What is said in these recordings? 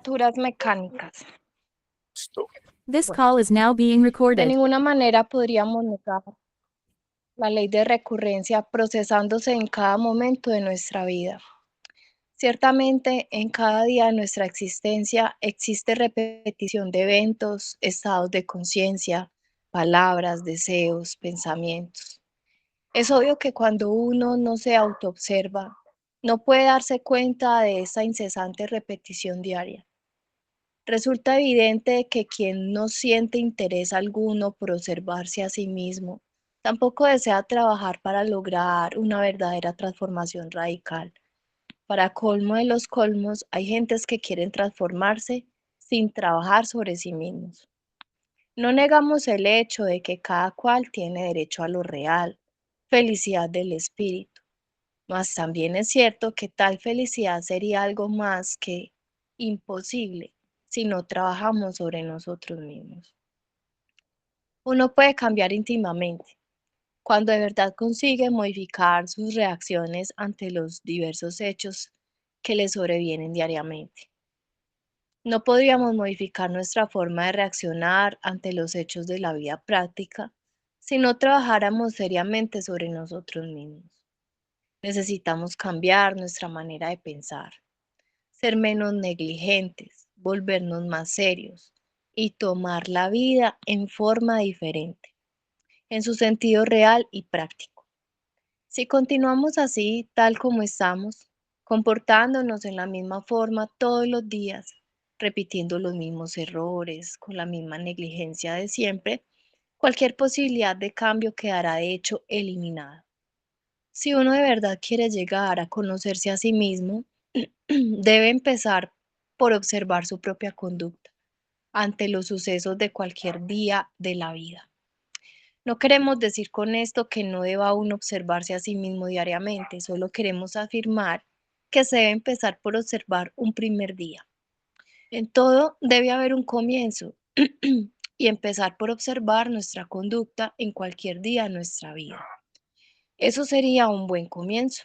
Criaturas mecánicas. This Bueno, call is now being de recorded. ninguna manera podríamos negar la ley de recurrencia procesándose en cada momento de nuestra vida. Ciertamente, en cada día de nuestra existencia existe repetición de eventos, estados de conciencia, palabras, deseos, pensamientos. Es obvio que cuando uno no se autoobserva, no puede darse cuenta de esa incesante repetición diaria. Resulta evidente que quien no siente interés alguno por observarse a sí mismo, tampoco desea trabajar para lograr una verdadera transformación radical. Para colmo de los colmos, hay gentes que quieren transformarse sin trabajar sobre sí mismos. No negamos el hecho de que cada cual tiene derecho a lo real, felicidad del espíritu, mas también es cierto que tal felicidad sería algo más que imposible si no trabajamos sobre nosotros mismos. Uno puede cambiar íntimamente cuando de verdad consigue modificar sus reacciones ante los diversos hechos que le sobrevienen diariamente. No podríamos modificar nuestra forma de reaccionar ante los hechos de la vida práctica si no trabajáramos seriamente sobre nosotros mismos. Necesitamos cambiar nuestra manera de pensar, ser menos negligentes, volvernos más serios y tomar la vida en forma diferente, en su sentido real y práctico. Si continuamos así, tal como estamos, comportándonos en la misma forma todos los días, repitiendo los mismos errores, con la misma negligencia de siempre, cualquier posibilidad de cambio quedará de hecho eliminada. Si uno de verdad quiere llegar a conocerse a sí mismo, debe empezar por observar su propia conducta ante los sucesos de cualquier día de la vida. No queremos decir con esto que no deba uno observarse a sí mismo diariamente, solo queremos afirmar que se debe empezar por observar un primer día. En todo debe haber un comienzo y empezar por observar nuestra conducta en cualquier día de nuestra vida. Eso sería un buen comienzo.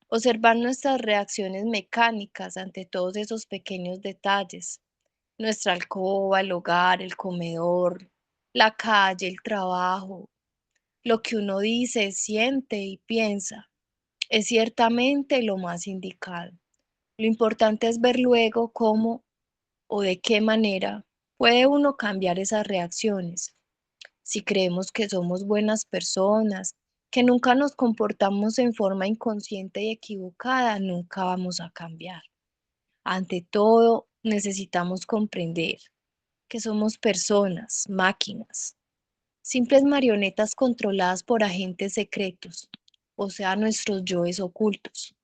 Observar nuestras reacciones mecánicas ante todos esos pequeños detalles, nuestra alcoba, el hogar, el comedor, la calle, el trabajo, lo que uno dice, siente y piensa, es ciertamente lo más indicado. Lo importante es ver luego cómo o de qué manera puede uno cambiar esas reacciones. Si creemos que somos buenas personas, que nunca nos comportamos en forma inconsciente y equivocada, nunca vamos a cambiar. Ante todo, necesitamos comprender que somos personas, máquinas, simples marionetas controladas por agentes secretos, o sea, nuestros yoes ocultos.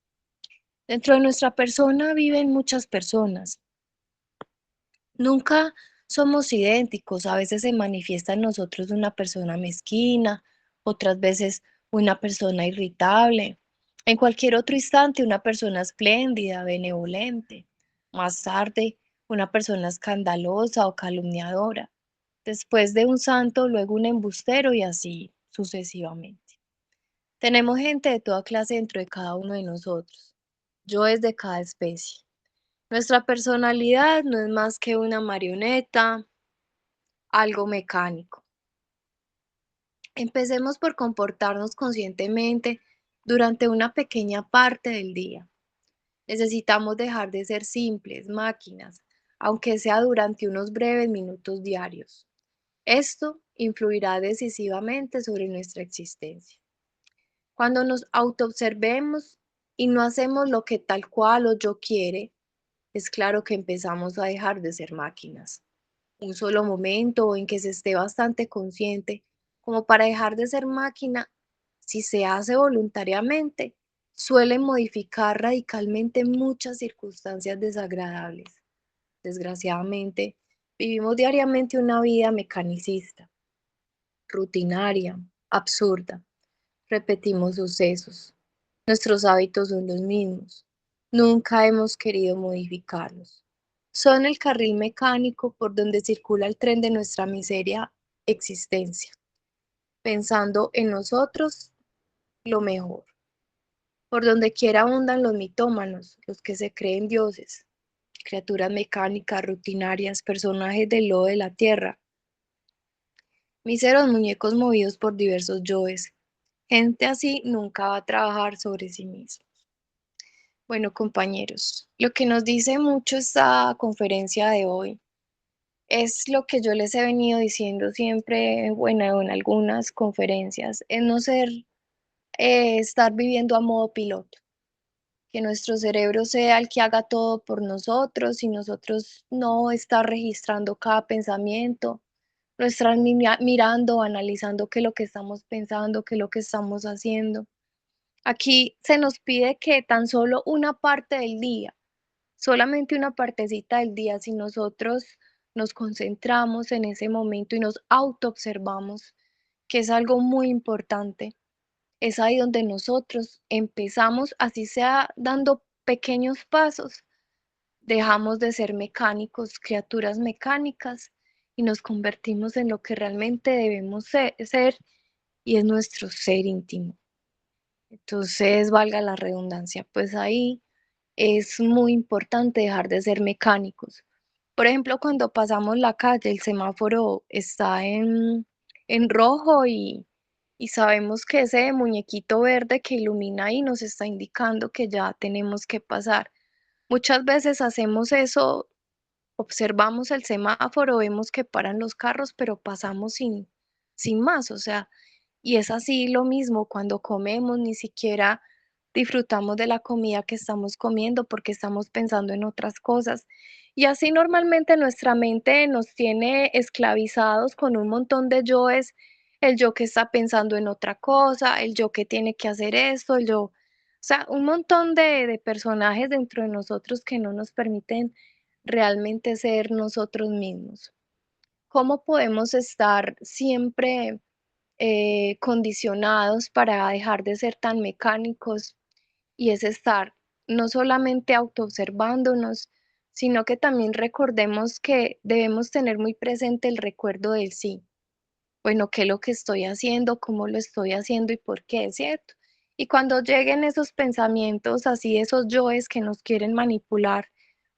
Dentro de nuestra persona viven muchas personas. Nunca somos idénticos, a veces se manifiesta en nosotros una persona mezquina, otras veces una persona irritable, en cualquier otro instante una persona espléndida, benevolente, más tarde una persona escandalosa o calumniadora, después de un santo, luego un embustero y así sucesivamente. Tenemos gente de toda clase dentro de cada uno de nosotros, yo es de cada especie. Nuestra personalidad no es más que una marioneta, algo mecánico. Empecemos por comportarnos conscientemente durante una pequeña parte del día. Necesitamos dejar de ser simples máquinas, aunque sea durante unos breves minutos diarios. Esto influirá decisivamente sobre nuestra existencia. Cuando nos autoobservemos y no hacemos lo que tal cual o yo quiere, es claro que empezamos a dejar de ser máquinas. Un solo momento en que se esté bastante consciente como para dejar de ser máquina, si se hace voluntariamente, suele modificar radicalmente muchas circunstancias desagradables. Desgraciadamente, vivimos diariamente una vida mecanicista, rutinaria, absurda. Repetimos sucesos. Nuestros hábitos son los mismos. Nunca hemos querido modificarlos. Son el carril mecánico por donde circula el tren de nuestra miseria existencia, pensando en nosotros lo mejor. Por donde quiera abundan los mitómanos, los que se creen dioses. criaturas mecánicas, rutinarias, personajes del lodo de la tierra, míseros muñecos movidos por diversos yoes. Gente así nunca va a trabajar sobre sí misma. Bueno, compañeros, lo que nos dice mucho esta conferencia de hoy es lo que yo les he venido diciendo siempre, bueno, en algunas conferencias, es no ser, estar viviendo a modo piloto, que nuestro cerebro sea el que haga todo por nosotros y nosotros no estar registrando cada pensamiento, no estar mirando, analizando qué es lo que estamos pensando, qué es lo que estamos haciendo. Aquí se nos pide que tan solo una parte del día, solamente una partecita del día, si nosotros nos concentramos en ese momento y nos autoobservamos, que es algo muy importante, es ahí donde nosotros empezamos, así sea dando pequeños pasos, dejamos de ser mecánicos, criaturas mecánicas, y nos convertimos en lo que realmente debemos ser, y es nuestro ser íntimo. Entonces, valga la redundancia, pues ahí es muy importante dejar de ser mecánicos. Por ejemplo, cuando pasamos la calle, el semáforo está en rojo y sabemos que ese muñequito verde que ilumina ahí nos está indicando que ya tenemos que pasar. Muchas veces hacemos eso, observamos el semáforo, vemos que paran los carros, pero pasamos sin más, o sea, y es así lo mismo cuando comemos, ni siquiera disfrutamos de la comida que estamos comiendo porque estamos pensando en otras cosas. Y así normalmente nuestra mente nos tiene esclavizados con un montón de yoes, el yo que está pensando en otra cosa, el yo que tiene que hacer esto, el yo, o sea, un montón de personajes dentro de nosotros que no nos permiten realmente ser nosotros mismos. ¿Cómo podemos estar siempre condicionados para dejar de ser tan mecánicos? Y es estar no solamente autoobservándonos, sino que también recordemos que debemos tener muy presente el recuerdo del sí. Bueno, qué es lo que estoy haciendo, cómo lo estoy haciendo y por qué, es cierto. Y cuando lleguen esos pensamientos, así esos yoes que nos quieren manipular,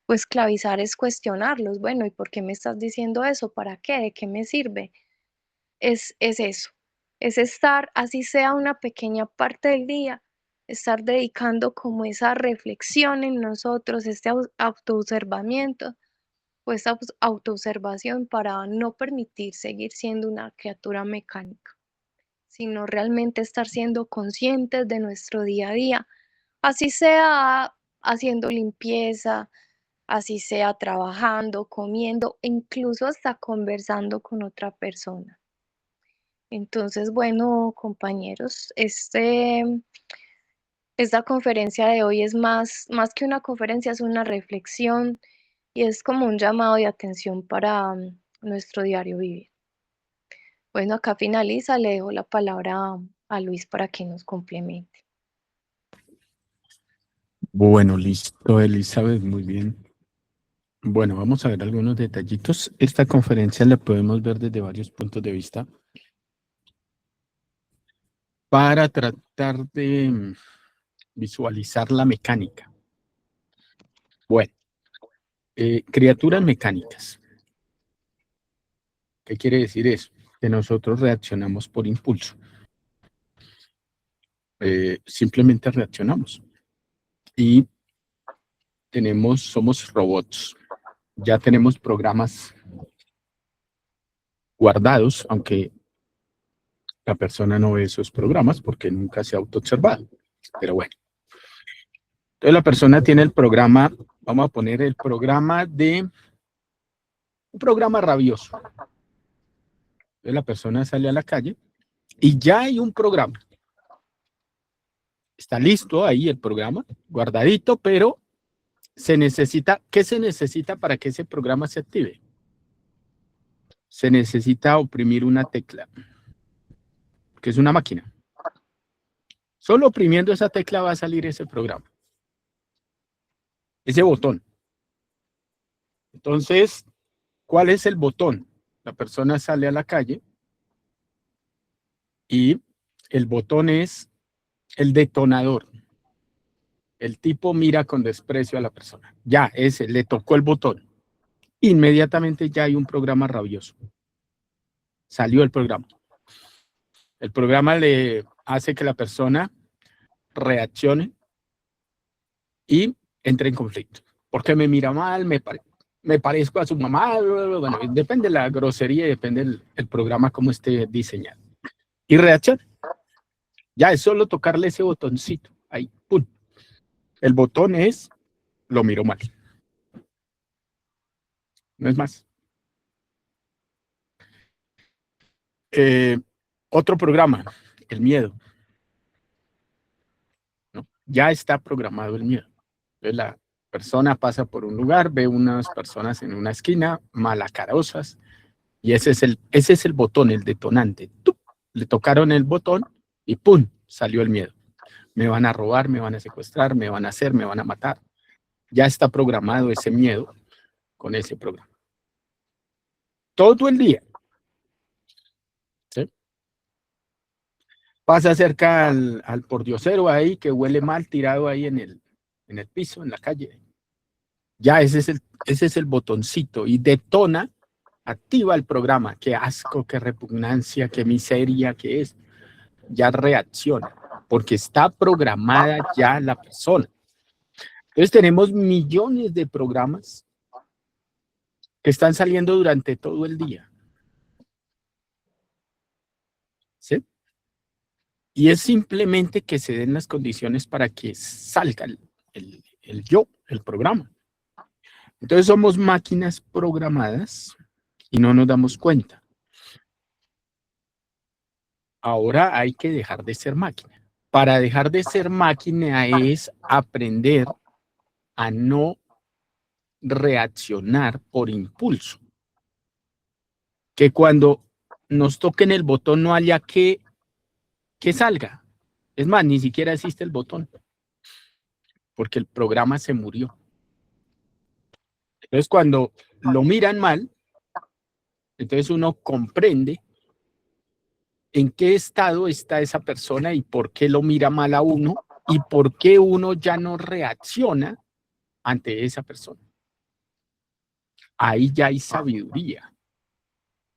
pues esclavizar es cuestionarlos. Bueno, ¿y por qué me estás diciendo eso? ¿Para qué? ¿De qué me sirve? Es eso, es estar, así sea una pequeña parte del día, estar dedicando como esa reflexión en nosotros, este autoobservamiento o esa autoobservación para no permitir seguir siendo una criatura mecánica, sino realmente estar siendo conscientes de nuestro día a día, así sea haciendo limpieza, así sea trabajando, comiendo, e incluso hasta conversando con otra persona. Entonces, bueno, compañeros, esta conferencia de hoy es más que una conferencia, es una reflexión y es como un llamado de atención para nuestro diario vivir. Bueno, acá finaliza, le dejo la palabra a Luis para que nos complemente. Bueno, listo, Elizabeth, muy bien. Bueno, vamos a ver algunos detallitos. Esta conferencia la podemos ver desde varios puntos de vista para tratar de visualizar la mecánica. Bueno, criaturas mecánicas. ¿Qué quiere decir eso? Que nosotros reaccionamos por impulso. Simplemente reaccionamos. Y somos robots. Ya tenemos programas guardados, aunque la persona no ve esos programas porque nunca se ha autoobservado. Pero bueno. Entonces la persona tiene el programa, vamos a poner el programa un programa rabioso. Entonces la persona sale a la calle y ya hay un programa. Está listo ahí el programa, guardadito, pero ¿qué se necesita para que ese programa se active? Se necesita oprimir una tecla, que es una máquina. Solo oprimiendo esa tecla va a salir ese programa, ese botón. Entonces, ¿cuál es el botón? La persona sale a la calle y el botón es el detonador. el tipo mira con desprecio a la persona. Ya, ese, le tocó el botón. Inmediatamente ya hay un programa rabioso. Salió el programa. El programa le hace que la persona reaccione y entre en conflicto. Porque me mira mal, me parezco a su mamá, bueno, depende de la grosería y depende el programa cómo esté diseñado. Y reacciona. Ya es solo tocarle ese botoncito. Ahí, ¡pum! El botón es, lo miro mal. No es más. Otro programa, el miedo. ¿No? Ya está programado el miedo. Entonces la persona pasa por un lugar, ve unas personas en una esquina, malacarosas, y ese es el botón, el detonante. ¡Tup! Le tocaron el botón y ¡pum! Salió el miedo. Me van a robar, me van a secuestrar, me van a hacer, me van a matar. Ya está programado ese miedo con ese programa. Todo el día. ¿Sí? Pasa cerca al pordiosero ahí que huele mal tirado ahí en el piso, en la calle. Ya ese es el botoncito y detona, activa el programa. Qué asco, qué repugnancia, qué miseria, qué es. Ya reacciona, porque está programada ya la persona. Entonces tenemos millones de programas que están saliendo durante todo el día. ¿Sí? Y es simplemente que se den las condiciones para que salga el yo, el programa. Entonces somos máquinas programadas y no nos damos cuenta. Ahora hay que dejar de ser máquina. Para dejar de ser máquina es aprender a no reaccionar por impulso. Que cuando nos toquen el botón no haya que salga. Es más, ni siquiera existe el botón, porque el programa se murió. Entonces, cuando lo miran mal, entonces uno comprende en qué estado está esa persona y por qué lo mira mal a uno y por qué uno ya no reacciona ante esa persona. Ahí ya hay sabiduría,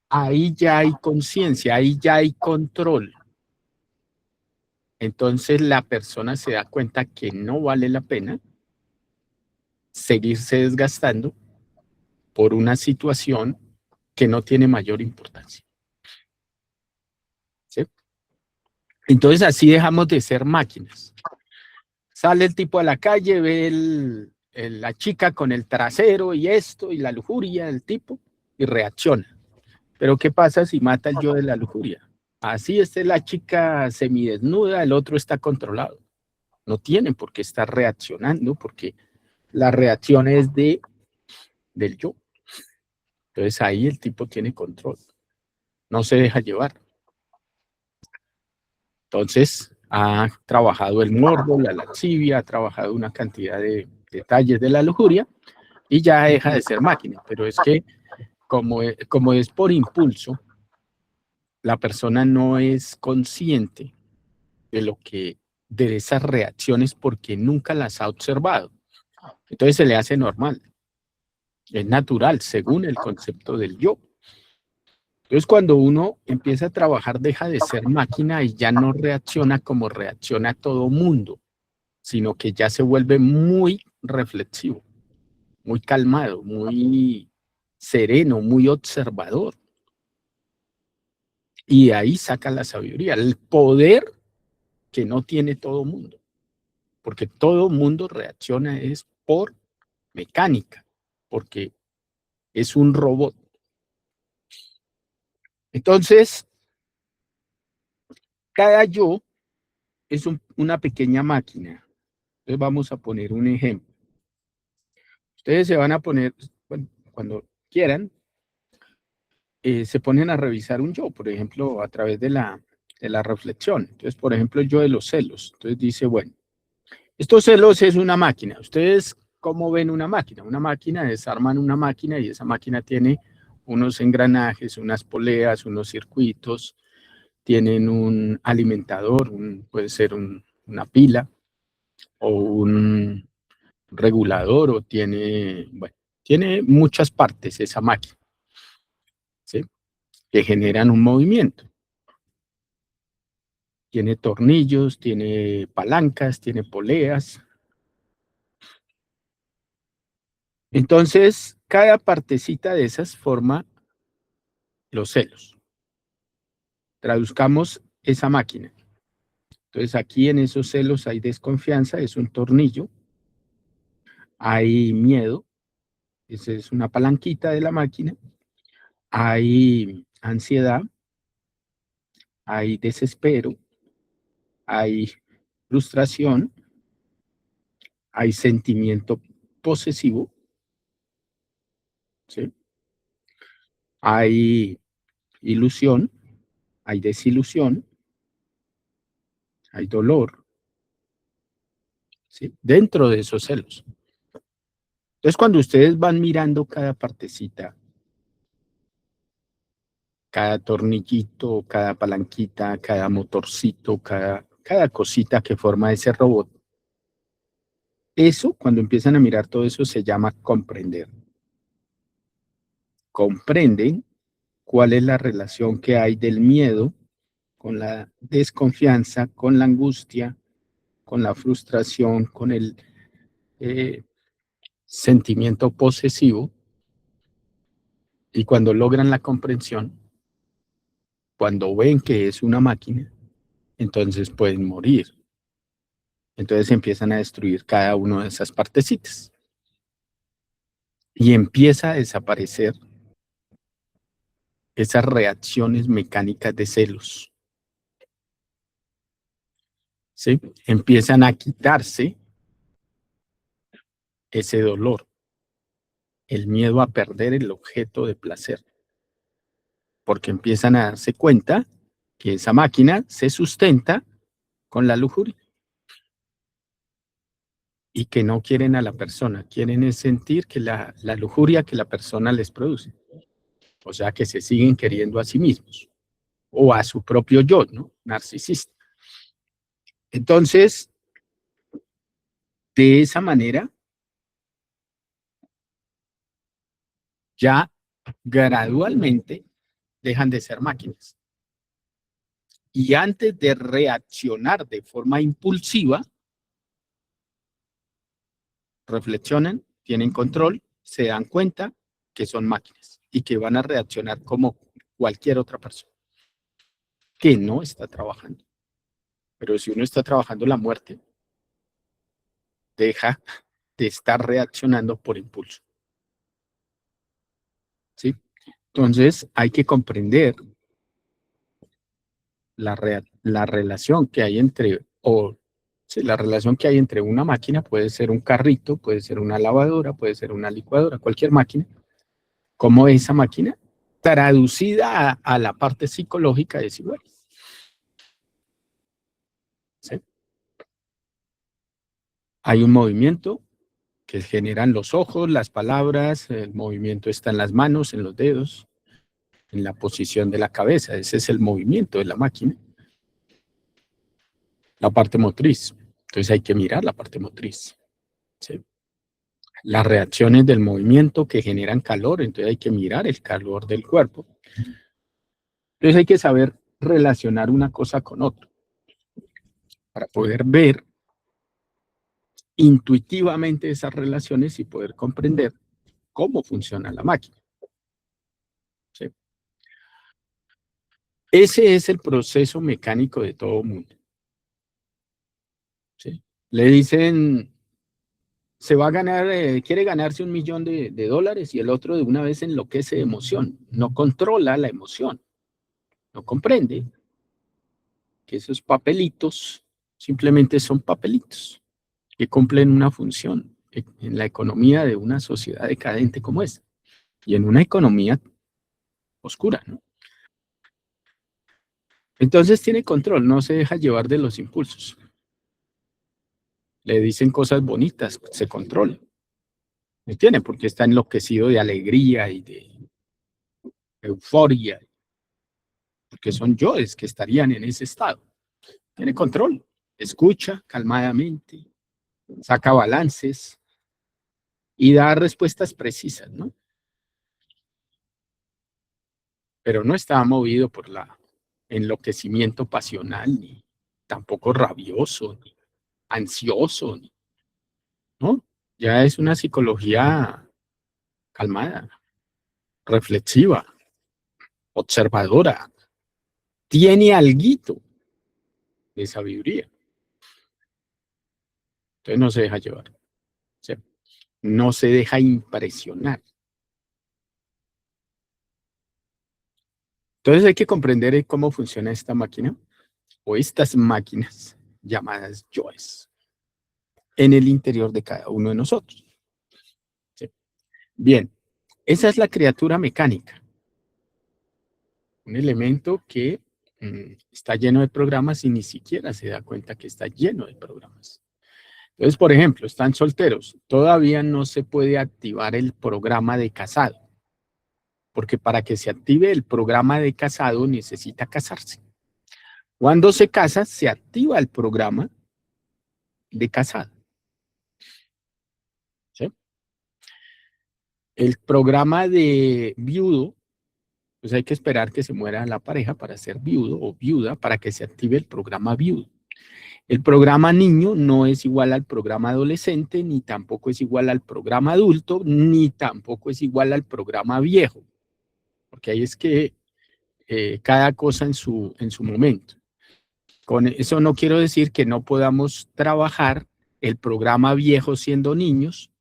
ahí ya hay conciencia, ahí ya hay control. Entonces la persona se da cuenta que no vale la pena seguirse desgastando por una situación que no tiene mayor importancia. ¿Sí? Entonces así dejamos de ser máquinas. Sale el tipo a la calle, ve la chica con el trasero y esto y la lujuria del tipo y reacciona. Pero ¿qué pasa si mata el yo de la lujuria? Así esté la chica semidesnuda, el otro está controlado. No tienen por qué estar reaccionando porque la reacción es del yo. Entonces ahí el tipo tiene control. No se deja llevar. Entonces ha trabajado el morbo, la lascivia, ha trabajado una cantidad de detalles de la lujuria y ya deja de ser máquina. Pero es que como es por impulso, la persona no es consciente de esas reacciones porque nunca las ha observado. Entonces se le hace normal. Es natural, según el concepto del yo. Entonces, cuando uno empieza a trabajar, deja de ser máquina y ya no reacciona como reacciona todo mundo, sino que ya se vuelve muy reflexivo, muy calmado, muy sereno, muy observador. Y ahí saca la sabiduría, el poder que no tiene todo mundo, porque todo mundo reacciona es por mecánica, porque es un robot. Entonces, cada yo es una pequeña máquina. Entonces vamos a poner un ejemplo. Ustedes se van a poner, bueno, cuando quieran, se ponen a revisar un yo, por ejemplo, a través de la reflexión. Entonces, por ejemplo, el yo de los celos. Entonces dice, bueno, estos celos es una máquina. Ustedes, ¿cómo ven una máquina? Una máquina, desarman una máquina y esa máquina tiene unos engranajes, unas poleas, unos circuitos, tienen un alimentador, puede ser una pila, o un regulador, o tiene, bueno, tiene muchas partes esa máquina, ¿sí? Que generan un movimiento. Tiene tornillos, tiene palancas, tiene poleas. Entonces, cada partecita de esas forma los celos. Traduzcamos esa máquina. Entonces, aquí en esos celos hay desconfianza, es un tornillo, hay miedo, esa es una palanquita de la máquina, hay ansiedad, hay desespero, hay frustración, hay sentimiento posesivo, ¿sí? Hay ilusión, hay desilusión, hay dolor, ¿sí? Dentro de esos celos. Entonces, cuando ustedes van mirando cada partecita, cada tornillito, cada palanquita, cada motorcito, cada cosita que forma ese robot, eso, cuando empiezan a mirar todo eso, se llama comprender. Comprenden cuál es la relación que hay del miedo con la desconfianza, con la angustia, con la frustración, con el eh, sentimiento posesivo. Y cuando logran la comprensión, cuando ven que es una máquina, entonces pueden morir. Entonces empiezan a destruir cada una de esas partecitas. Y empieza a desaparecer esas reacciones mecánicas de celos. ¿Sí? Empiezan a quitarse ese dolor, el miedo a perder el objeto de placer, porque empiezan a darse cuenta que esa máquina se sustenta con la lujuria y que no quieren a la persona, quieren es sentir que la lujuria que la persona les produce. O sea, que se siguen queriendo a sí mismos o a su propio yo, ¿no? Narcisista. Entonces, de esa manera, ya gradualmente dejan de ser máquinas. Y antes de reaccionar de forma impulsiva, reflexionan, tienen control, se dan cuenta que son máquinas y que van a reaccionar como cualquier otra persona que no está trabajando. Pero si uno está trabajando la muerte, deja de estar reaccionando por impulso. ¿Sí? Entonces hay que comprender la relación que hay entre, o sí, la relación que hay entre una máquina, puede ser un carrito, puede ser una lavadora, puede ser una licuadora, cualquier máquina, como esa máquina, traducida a la parte psicológica es igual. ¿Sí? Hay un movimiento que generan los ojos, las palabras, el movimiento está en las manos, en los dedos, en la posición de la cabeza, ese es el movimiento de la máquina. La parte motriz, entonces hay que mirar la parte motriz. ¿Sí? Las reacciones del movimiento que generan calor, entonces hay que mirar el calor del cuerpo. Entonces hay que saber relacionar una cosa con otra para poder ver intuitivamente esas relaciones y poder comprender cómo funciona la máquina. ¿Sí? Ese es el proceso mecánico de todo mundo. ¿Sí? Le dicen, se va a ganar, quiere ganarse $1.000.000 de dólares y el otro de una vez enloquece de emoción, no controla la emoción, no comprende que esos papelitos simplemente son papelitos que cumplen una función en la economía de una sociedad decadente como esta y en una economía oscura, ¿no? Entonces tiene control, no se deja llevar de los impulsos. Le dicen cosas bonitas, se controla. ¿Me entiende? Porque está enloquecido de alegría y de euforia, porque son yoes que estarían en ese estado. Tiene control, escucha calmadamente, saca balances y da respuestas precisas, ¿no? Pero no estaba movido por el enloquecimiento pasional, ni tampoco rabioso, ni ansioso, ¿no? Ya es una psicología calmada, reflexiva, observadora, tiene alguito de sabiduría. Entonces no se deja llevar, ¿sí? No se deja impresionar. Entonces hay que comprender cómo funciona esta máquina o estas máquinas llamadas yoes en el interior de cada uno de nosotros, ¿sí? Bien, esa es la criatura mecánica, un elemento que está lleno de programas y ni siquiera se da cuenta que está lleno de programas. Entonces, por ejemplo, están solteros, todavía no se puede activar el programa de casado, porque para que se active el programa de casado necesita casarse. Cuando se casa, se activa el programa de casado, ¿sí? El programa de viudo, pues hay que esperar que se muera la pareja para ser viudo o viuda para que se active el programa viudo. El programa niño no es igual al programa adolescente, ni tampoco es igual al programa adulto, ni tampoco es igual al programa viejo, porque ahí es que cada cosa en su momento. Con eso no quiero decir que no podamos trabajar el programa viejo siendo niños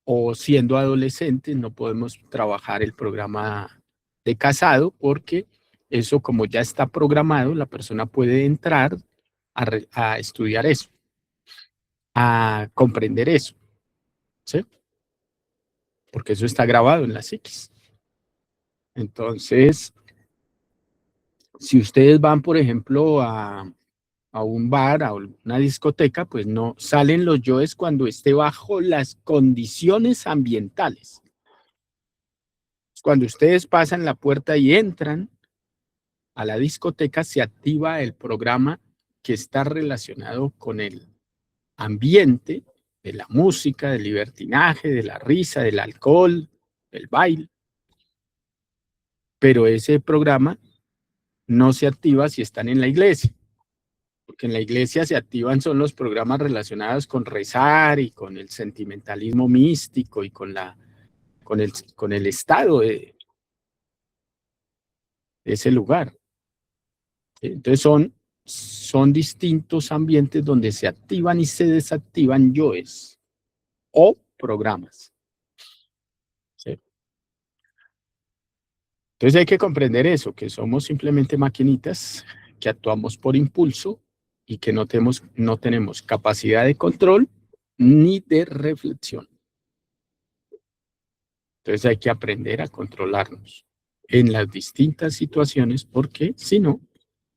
o siendo adolescentes, no podemos trabajar el programa de casado porque eso como ya está programado, la persona puede entrar a estudiar eso, a comprender eso, ¿sí? Porque eso está grabado en la psiquis. Entonces, si ustedes van, por ejemplo, a un bar, a una discoteca, pues no salen los yoes cuando esté bajo las condiciones ambientales. Cuando ustedes pasan la puerta y entran a la discoteca, se activa el programa que está relacionado con el ambiente de la música, del libertinaje, de la risa, del alcohol, del baile. Pero ese programa no se activa si están en la iglesia, porque en la iglesia se activan son los programas relacionados con rezar y con el sentimentalismo místico y con el estado de ese lugar. Entonces son distintos ambientes donde se activan y se desactivan yoes o programas, ¿sí? Entonces hay que comprender eso, que somos simplemente maquinitas que actuamos por impulso y que no tenemos capacidad de control ni de reflexión. Entonces hay que aprender a controlarnos en las distintas situaciones porque si no,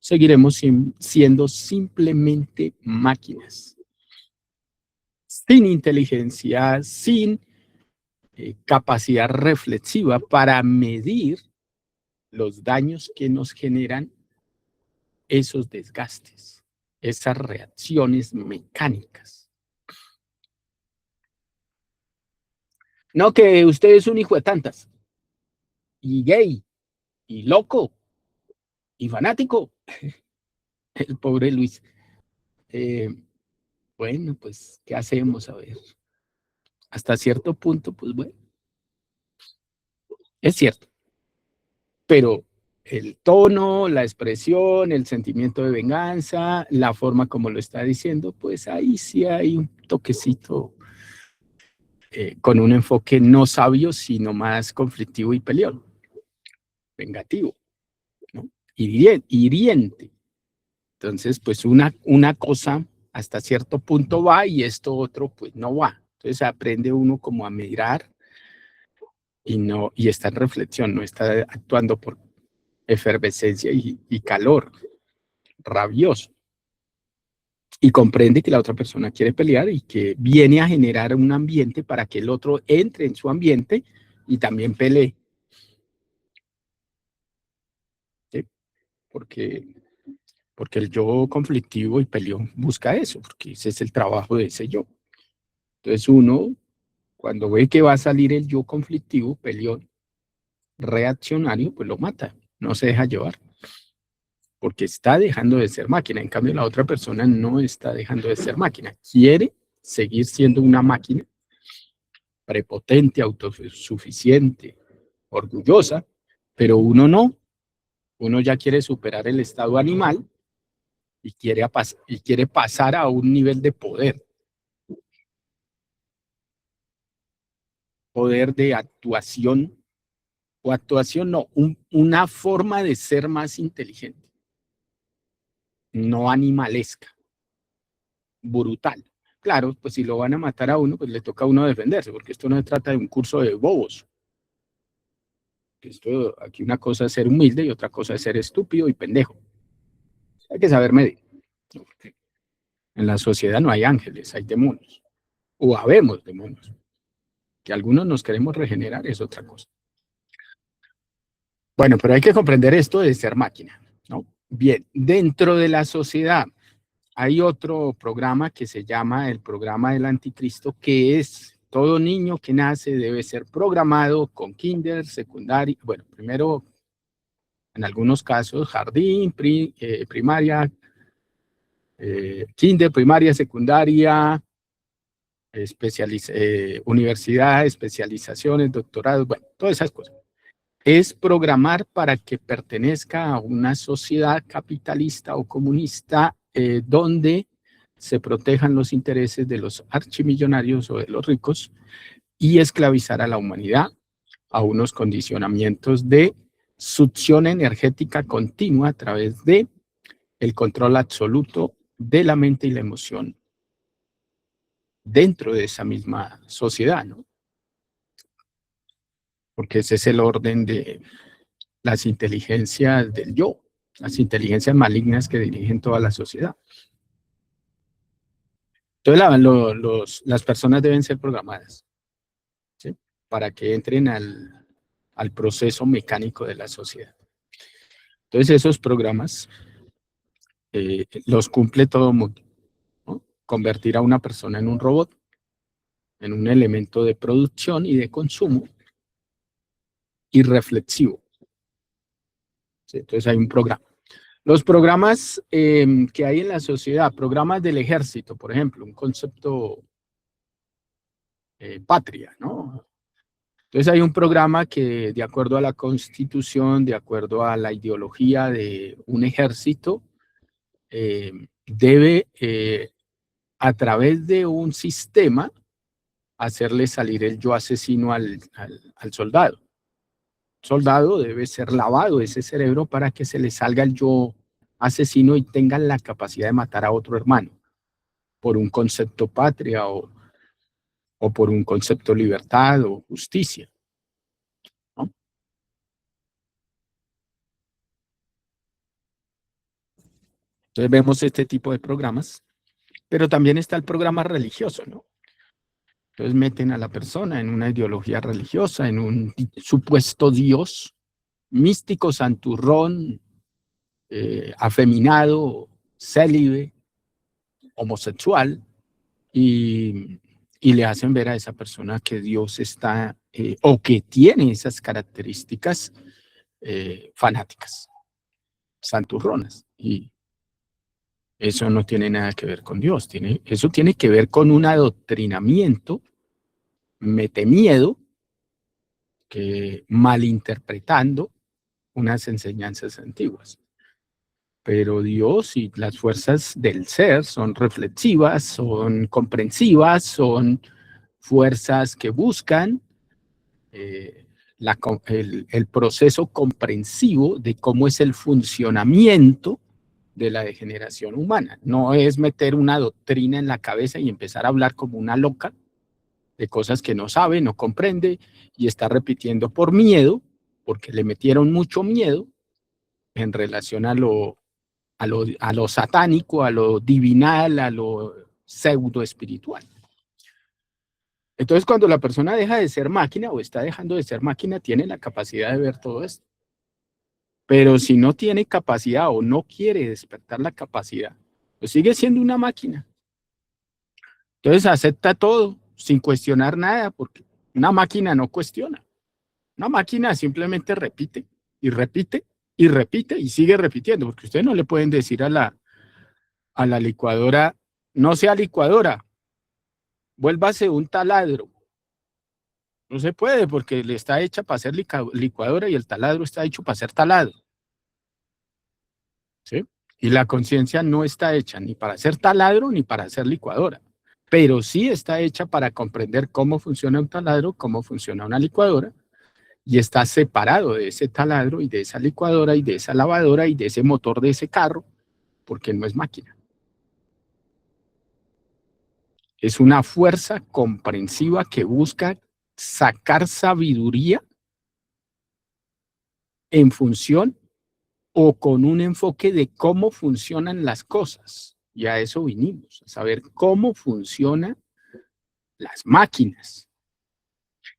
seguiremos siendo simplemente máquinas, sin inteligencia, sin capacidad reflexiva para medir los daños que nos generan esos desgastes, esas reacciones mecánicas. No que usted es un hijo de tantas, y gay, y loco, y fanático. El pobre Luis. Bueno, pues, ¿qué hacemos? A ver, hasta cierto punto, pues bueno, es cierto, pero el tono, la expresión, el sentimiento de venganza, la forma como lo está diciendo, pues ahí sí hay un toquecito con un enfoque no sabio, sino más conflictivo y peleón, vengativo, ¿no? Hiriente. Entonces, pues una cosa hasta cierto punto va y esto otro pues no va. Entonces aprende uno como a mirar y está en reflexión, no está actuando por efervescencia y calor rabioso. Y comprende que la otra persona quiere pelear y que viene a generar un ambiente para que el otro entre en su ambiente y también pelee. ¿Sí? Porque porque el yo conflictivo y peleón busca eso, porque ese es el trabajo de ese yo. Entonces uno, cuando ve que va a salir el yo conflictivo, peleón, reaccionario, pues lo mata, no se deja llevar, porque está dejando de ser máquina. En cambio, la otra persona no está dejando de ser máquina, quiere seguir siendo una máquina prepotente, autosuficiente, orgullosa, pero uno no, uno ya quiere superar el estado animal y quiere pasar a un nivel de poder de actuación, o actuación no, una forma de ser más inteligente, no animalesca, brutal. Claro, pues si lo van a matar a uno, pues le toca a uno defenderse, porque esto no se trata de un curso de bobos. Esto, aquí una cosa es ser humilde y otra cosa es ser estúpido y pendejo. Hay que saber medir. En la sociedad no hay ángeles, hay demonios. O habemos demonios. Que algunos nos queremos regenerar es otra cosa. Bueno, pero hay que comprender esto de ser máquina, ¿no? Bien, dentro de la sociedad hay otro programa que se llama el programa del anticristo, que es todo niño que nace debe ser programado con kinder, secundaria, bueno, primero en algunos casos jardín, primaria, kinder, primaria, secundaria, universidad, especializaciones, doctorados, bueno, todas esas cosas. Es programar para que pertenezca a una sociedad capitalista o comunista donde se protejan los intereses de los archimillonarios o de los ricos y esclavizar a la humanidad a unos condicionamientos de succión energética continua a través de el control absoluto de la mente y la emoción dentro de esa misma sociedad, ¿no? Porque ese es el orden de las inteligencias del yo, las inteligencias malignas que dirigen toda la sociedad. Entonces las personas deben ser programadas, ¿sí? Para que entren al proceso mecánico de la sociedad. Entonces esos programas los cumple todo el mundo, ¿no? Convertir a una persona en un robot, en un elemento de producción y de consumo irreflexivo. ¿Sí? Entonces hay un programa. Los programas que hay en la sociedad, programas del ejército, por ejemplo, un concepto patria, ¿no? Entonces hay un programa que de acuerdo a la constitución, de acuerdo a la ideología de un ejército, debe a través de un sistema hacerle salir el yo asesino al soldado. El soldado debe ser lavado ese cerebro para que se le salga el yo asesino y tenga la capacidad de matar a otro hermano por un concepto patria o por un concepto libertad o justicia, ¿no? Entonces vemos este tipo de programas, pero también está el programa religioso, ¿no? Entonces meten a la persona en una ideología religiosa, en un supuesto Dios místico, santurrón, afeminado, célibe, homosexual, y le hacen ver a esa persona que Dios está, o que tiene esas características fanáticas, santurronas. Y eso no tiene nada que ver con Dios, eso tiene que ver con un adoctrinamiento, mete miedo, que malinterpretando unas enseñanzas antiguas. Pero Dios y las fuerzas del ser son reflexivas, son comprensivas, son fuerzas que buscan el proceso comprensivo de cómo es el funcionamiento de la degeneración humana. No es meter una doctrina en la cabeza y empezar a hablar como una loca de cosas que no sabe, no comprende y está repitiendo por miedo, porque le metieron mucho miedo en relación a lo satánico, a lo divinal, a lo pseudo espiritual. Entonces, cuando la persona deja de ser máquina o está dejando de ser máquina, tiene la capacidad de ver todo esto. Pero si no tiene capacidad o no quiere despertar la capacidad, pues sigue siendo una máquina. Entonces acepta todo sin cuestionar nada, porque una máquina no cuestiona. Una máquina simplemente repite y repite y repite y sigue repitiendo, porque ustedes no le pueden decir a la licuadora, no sea licuadora, vuélvase un taladro. No se puede porque le está hecha para ser licuadora y el taladro está hecho para ser taladro. ¿Sí? Y la conciencia no está hecha ni para ser taladro ni para ser licuadora, pero sí está hecha para comprender cómo funciona un taladro, cómo funciona una licuadora, y está separado de ese taladro y de esa licuadora y de esa lavadora y de ese motor de ese carro, porque no es máquina. Es una fuerza comprensiva que busca sacar sabiduría en función o con un enfoque de cómo funcionan las cosas. Y a eso vinimos, a saber cómo funcionan las máquinas.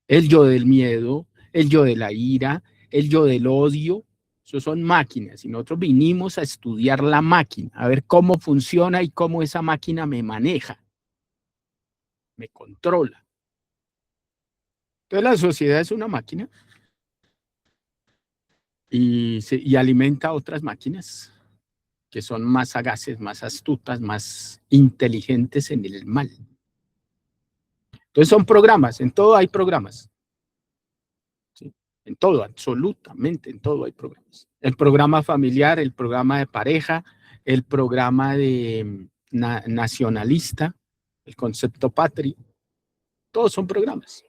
El yo del miedo, el yo de la ira, el yo del odio, eso son máquinas. Y nosotros vinimos a estudiar la máquina, a ver cómo funciona y cómo esa máquina me maneja, me controla. Entonces la sociedad es una máquina y alimenta a otras máquinas que son más sagaces, más astutas, más inteligentes en el mal. Entonces son programas, en todo hay programas. ¿Sí? En todo, absolutamente en todo hay programas. El programa familiar, el programa de pareja, el programa de nacionalista, el concepto patria, todos son programas.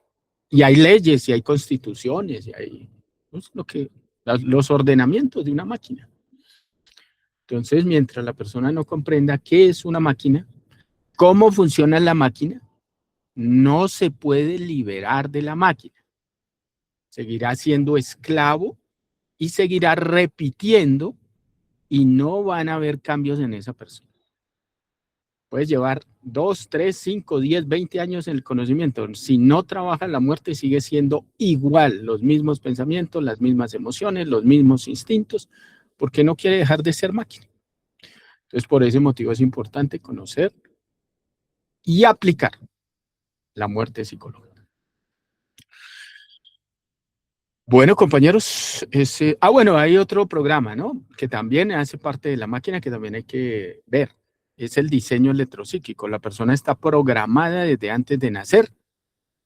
Y hay leyes, y hay constituciones, y hay los ordenamientos de una máquina. Entonces, mientras la persona no comprenda qué es una máquina, cómo funciona la máquina, no se puede liberar de la máquina. Seguirá siendo esclavo y seguirá repitiendo y no van a haber cambios en esa persona. Puedes llevar 2, 3, 5, 10, 20 años en el conocimiento. Si no trabaja la muerte, sigue siendo igual, los mismos pensamientos, las mismas emociones, los mismos instintos, porque no quiere dejar de ser máquina. Entonces, por ese motivo es importante conocer y aplicar la muerte psicológica. Bueno, compañeros, bueno, hay otro programa, ¿no? Que también hace parte de la máquina, que también hay que ver. Es el diseño electropsíquico. La persona está programada desde antes de nacer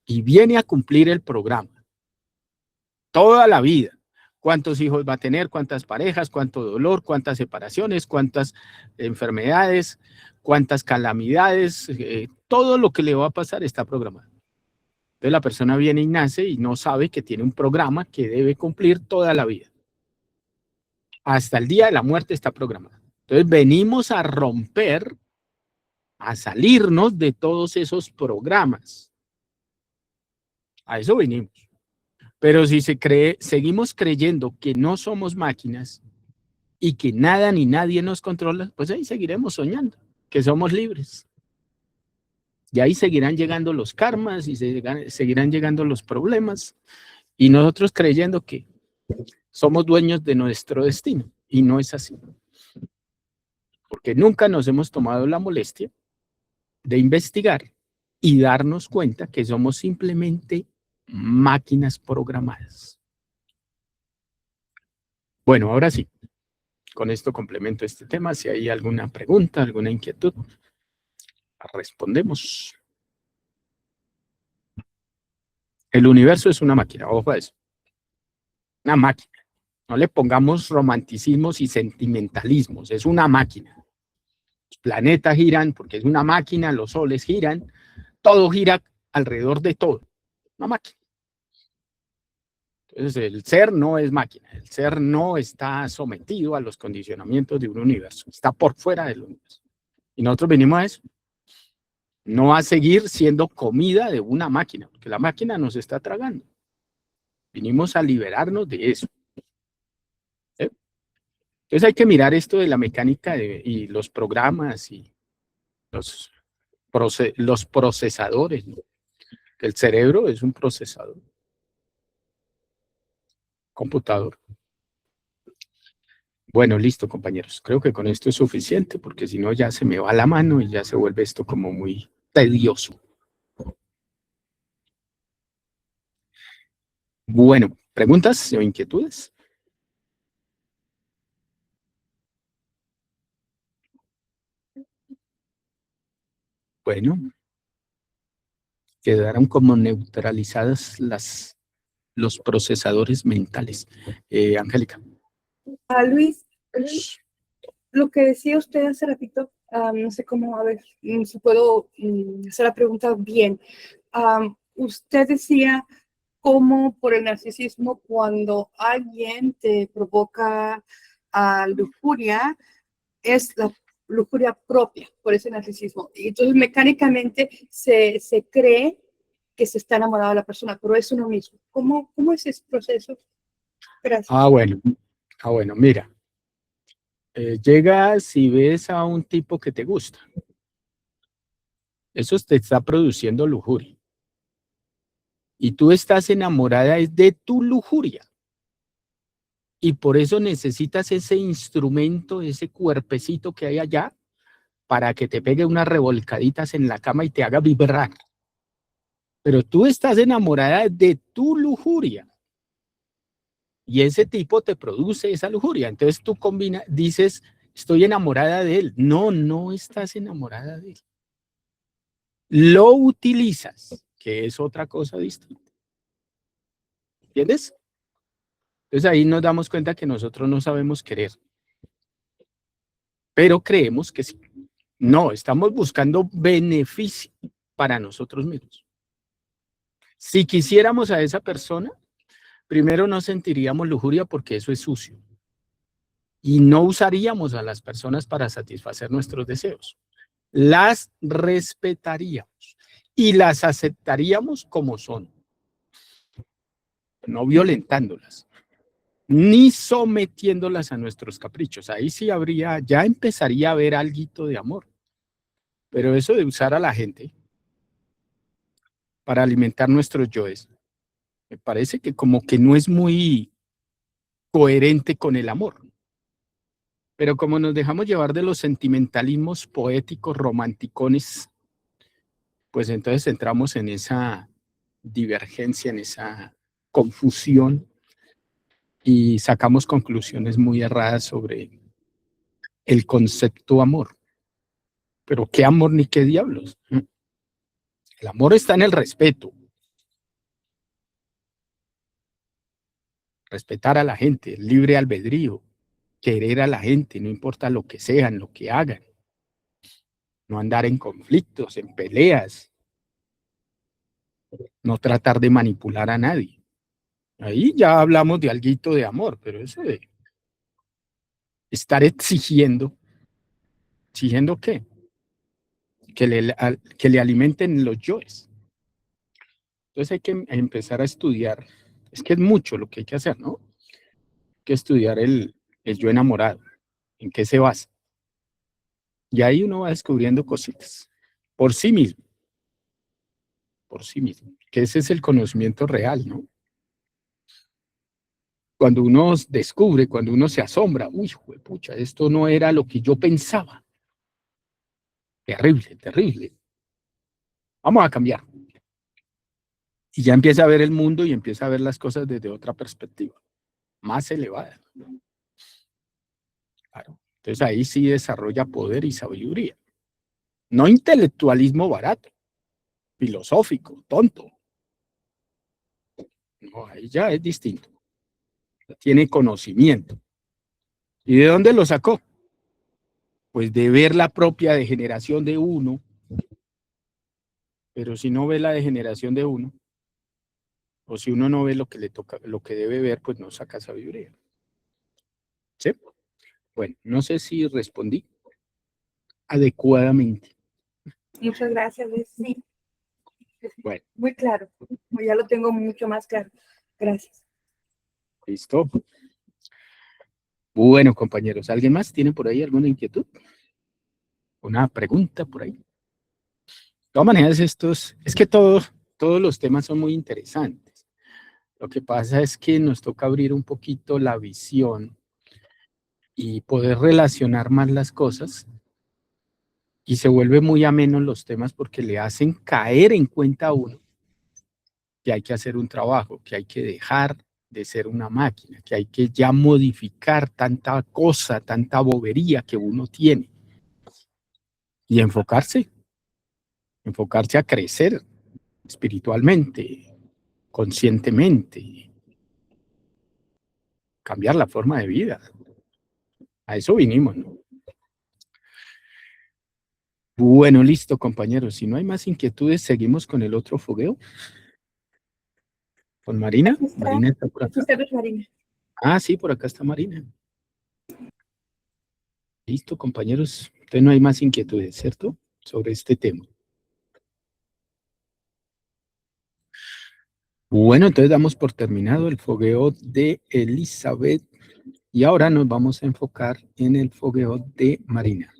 y viene a cumplir el programa. Toda la vida. ¿Cuántos hijos va a tener? ¿Cuántas parejas? ¿Cuánto dolor? ¿Cuántas separaciones? ¿Cuántas enfermedades? ¿Cuántas calamidades? Todo lo que le va a pasar está programado. Entonces la persona viene y nace y no sabe que tiene un programa que debe cumplir toda la vida. Hasta el día de la muerte está programado. Entonces venimos a romper, a salirnos de todos esos programas. A eso venimos. Pero si seguimos creyendo que no somos máquinas y que nada ni nadie nos controla, pues ahí seguiremos soñando que somos libres. Y ahí seguirán llegando los karmas y seguirán llegando los problemas. Y nosotros creyendo que somos dueños de nuestro destino. Y no es así. Porque nunca nos hemos tomado la molestia de investigar y darnos cuenta que somos simplemente máquinas programadas. Bueno, ahora sí, con esto complemento este tema. Si hay alguna pregunta, alguna inquietud, respondemos. El universo es una máquina, ojo a eso. Una máquina. No le pongamos romanticismos y sentimentalismos, es una máquina. Los planetas giran porque es una máquina, los soles giran, todo gira alrededor de todo. Una máquina. Entonces, el ser no es máquina, el ser no está sometido a los condicionamientos de un universo, está por fuera del universo. Y nosotros venimos a eso, no a seguir siendo comida de una máquina, porque la máquina nos está tragando. Vinimos a liberarnos de eso. Entonces hay que mirar esto de la mecánica y los programas y los procesadores, ¿no? El cerebro es un procesador, computador. Bueno, listo, compañeros. Creo que con esto es suficiente porque si no ya se me va la mano y ya se vuelve esto como muy tedioso. Bueno, ¿preguntas o inquietudes? Bueno, quedaron como neutralizadas los procesadores mentales. Angélica. Luis, lo que decía usted hace ratito, no sé cómo, a ver, si puedo hacer la pregunta bien. Usted decía cómo por el narcisismo, cuando alguien te provoca lujuria, es la lujuria propia por ese narcisismo. Y entonces mecánicamente se cree que se está enamorado de la persona, pero es uno mismo. ¿Cómo es ese proceso? Gracias. Bueno, mira. Llegas y ves a un tipo que te gusta. Eso te está produciendo lujuria. Y tú estás enamorada de tu lujuria. Y por eso necesitas ese instrumento, ese cuerpecito que hay allá, para que te pegue unas revolcaditas en la cama y te haga vibrar. Pero tú estás enamorada de tu lujuria. Y ese tipo te produce esa lujuria. Entonces tú dices, estoy enamorada de él. No, no estás enamorada de él. Lo utilizas, que es otra cosa distinta. ¿Entiendes? Entonces ahí nos damos cuenta que nosotros no sabemos querer, pero creemos que sí. No, estamos buscando beneficio para nosotros mismos. Si quisiéramos a esa persona, primero no sentiríamos lujuria porque eso es sucio. Y no usaríamos a las personas para satisfacer nuestros deseos. Las respetaríamos y las aceptaríamos como son, no violentándolas, ni sometiéndolas a nuestros caprichos. Ahí sí ya empezaría a haber alguito de amor. Pero eso de usar a la gente para alimentar nuestros yoes, me parece que como que no es muy coherente con el amor. Pero como nos dejamos llevar de los sentimentalismos poéticos, romanticones, pues entonces entramos en esa divergencia, en esa confusión y sacamos conclusiones muy erradas sobre el concepto amor. Pero qué amor ni qué diablos. El amor está en el respeto. Respetar a la gente, el libre albedrío, querer a la gente, no importa lo que sean, lo que hagan. No andar en conflictos, en peleas. No tratar de manipular a nadie. Ahí ya hablamos de alguito de amor, pero eso de estar exigiendo, ¿exigiendo qué? Que le alimenten los yoes. Entonces hay que empezar a estudiar. Es que es mucho lo que hay que hacer, ¿no? Hay que estudiar el yo enamorado. ¿En qué se basa? Y ahí uno va descubriendo cositas. Por sí mismo. Por sí mismo. Que ese es el conocimiento real, ¿no? Cuando uno descubre, cuando uno se asombra, uy, pucha, esto no era lo que yo pensaba. Terrible, terrible. Vamos a cambiar. Y ya empieza a ver el mundo y empieza a ver las cosas desde otra perspectiva, más elevada. Claro. Entonces ahí sí desarrolla poder y sabiduría. No intelectualismo barato, filosófico, tonto. No, ahí ya es distinto. Tiene conocimiento. ¿Y de dónde lo sacó? Pues de ver la propia degeneración de uno. Pero si no ve la degeneración de uno, o si uno no ve lo que le toca, lo que debe ver, pues no saca sabiduría. ¿Sí? Bueno, no sé si respondí adecuadamente. Muchas gracias, Luis. Sí, Bueno, muy claro. Ya lo tengo mucho más claro. Gracias. listo. Bueno, compañeros, ¿alguien más tiene por ahí alguna inquietud? ¿Una pregunta por ahí? De todas maneras, es que todos los temas son muy interesantes. Lo que pasa es que nos toca abrir un poquito la visión y poder relacionar más las cosas, y se vuelve muy ameno los temas porque le hacen caer en cuenta a uno que hay que hacer un trabajo, que hay que dejar de ser una máquina, que hay que ya modificar tanta cosa, tanta bobería que uno tiene y enfocarse a crecer espiritualmente, conscientemente, cambiar la forma de vida. A eso vinimos, ¿no? Bueno, listo, compañeros. Si no hay más inquietudes, seguimos con el otro fogueo. ¿Con Marina? Marina está por acá. Marina. Ah, sí, por acá está Marina. Listo, compañeros. Entonces no hay más inquietudes, ¿cierto? Sobre este tema. Bueno, entonces damos por terminado el fogueo de Elizabeth y ahora nos vamos a enfocar en el fogueo de Marina.